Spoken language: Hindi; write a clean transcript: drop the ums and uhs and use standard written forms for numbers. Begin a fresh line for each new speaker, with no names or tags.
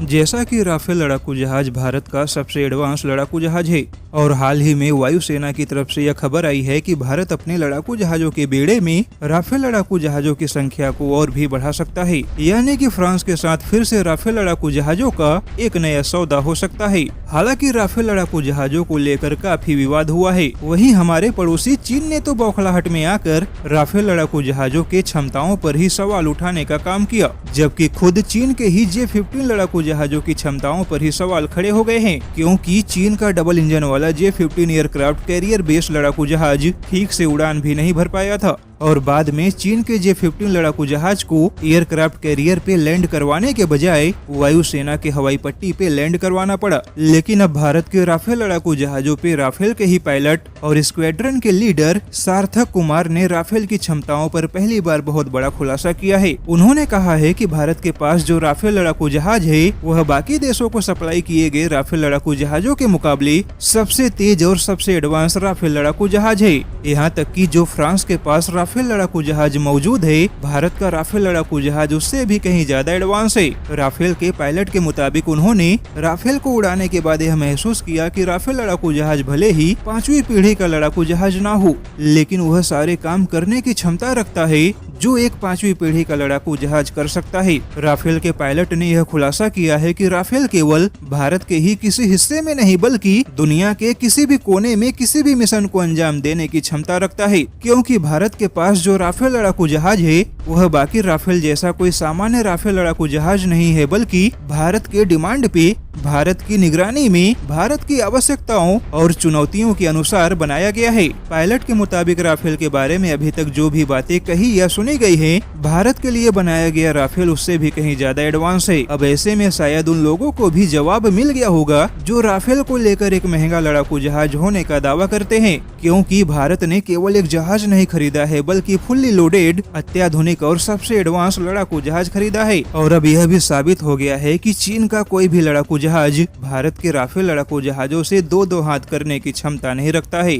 जैसा कि राफेल लड़ाकू जहाज भारत का सबसे एडवांस लड़ाकू जहाज है और हाल ही में वायुसेना की तरफ से यह खबर आई है कि भारत अपने लड़ाकू जहाजों के बेड़े में राफेल लड़ाकू जहाजों की संख्या को और भी बढ़ा सकता है, यानी कि फ्रांस के साथ फिर से राफेल लड़ाकू जहाजों का एक नया सौदा हो सकता है। हालांकि राफेल लड़ाकू जहाजों को लेकर काफी विवाद हुआ है। वहीं हमारे पड़ोसी चीन ने तो बौखलाहट में आकर राफेल लड़ाकू जहाजों के क्षमताओं पर ही सवाल उठाने का काम किया, जबकि खुद चीन के ही J-15 लड़ाकू जहाजों की क्षमताओं पर ही सवाल खड़े हो गए हैं, क्योंकि चीन का डबल इंजन वाला J-15 एयरक्राफ्ट कैरियर बेस्ड लड़ाकू जहाज ठीक से उड़ान भी नहीं भर पाया था और बाद में चीन के J-15 लड़ाकू जहाज को एयरक्राफ्ट कैरियर पे लैंड करवाने के बजाय वायुसेना के हवाई पट्टी पे लैंड करवाना पड़ा। लेकिन अब भारत के राफेल लड़ाकू जहाजों पे राफेल के ही पायलट और स्क्वाड्रन के लीडर सार्थक कुमार ने राफेल की क्षमताओं पर पहली बार बहुत बड़ा खुलासा किया है। उन्होंने कहा है कि भारत के पास जो राफेल लड़ाकू जहाज है वह बाकी देशों को सप्लाई किए गए राफेल लड़ाकू जहाजों के मुकाबले सबसे तेज और सबसे एडवांस राफेल लड़ाकू जहाज है। यहाँ तक कि जो फ्रांस के पास राफेल लड़ाकू जहाज मौजूद है, भारत का राफेल लड़ाकू जहाज उससे भी कहीं ज्यादा एडवांस है। राफेल के पायलट के मुताबिक उन्होंने राफेल को उड़ाने के बाद यह महसूस किया कि राफेल लड़ाकू जहाज भले ही 5वीं पीढ़ी का लड़ाकू जहाज ना हो, लेकिन वह सारे काम करने की क्षमता रखता है जो एक 5वीं पीढ़ी का लड़ाकू जहाज कर सकता है। राफेल के पायलट ने यह खुलासा किया है कि राफेल केवल भारत के ही किसी हिस्से में नहीं बल्कि दुनिया के किसी भी कोने में किसी भी मिशन को अंजाम देने की क्षमता रखता है, क्योंकि भारत के पास जो राफेल लड़ाकू जहाज है वह बाकी राफेल जैसा कोई सामान्य राफेल लड़ाकू जहाज नहीं है, बल्कि भारत के डिमांड पे, भारत की निगरानी में, भारत की आवश्यकताओं और चुनौतियों के अनुसार बनाया गया है। पायलट के मुताबिक राफेल के बारे में अभी तक जो भी बातें कही या सुनी गई है, भारत के लिए बनाया गया राफेल उससे भी कहीं ज्यादा एडवांस है। अब ऐसे में शायद उन लोगों को भी जवाब मिल गया होगा जो राफेल को लेकर एक महंगा लड़ाकू जहाज होने का दावा करते हैं, क्योंकि भारत ने केवल एक जहाज नहीं खरीदा है बल्कि फुल्ली लोडेड, अत्याधुनिक और सबसे एडवांस लड़ाकू जहाज खरीदा है। और अब यह भी साबित हो गया है कि चीन का कोई भी लड़ाकू जहाज भारत के राफेल लड़ाकू जहाजों से दो हाथ करने की क्षमता नहीं रखता है।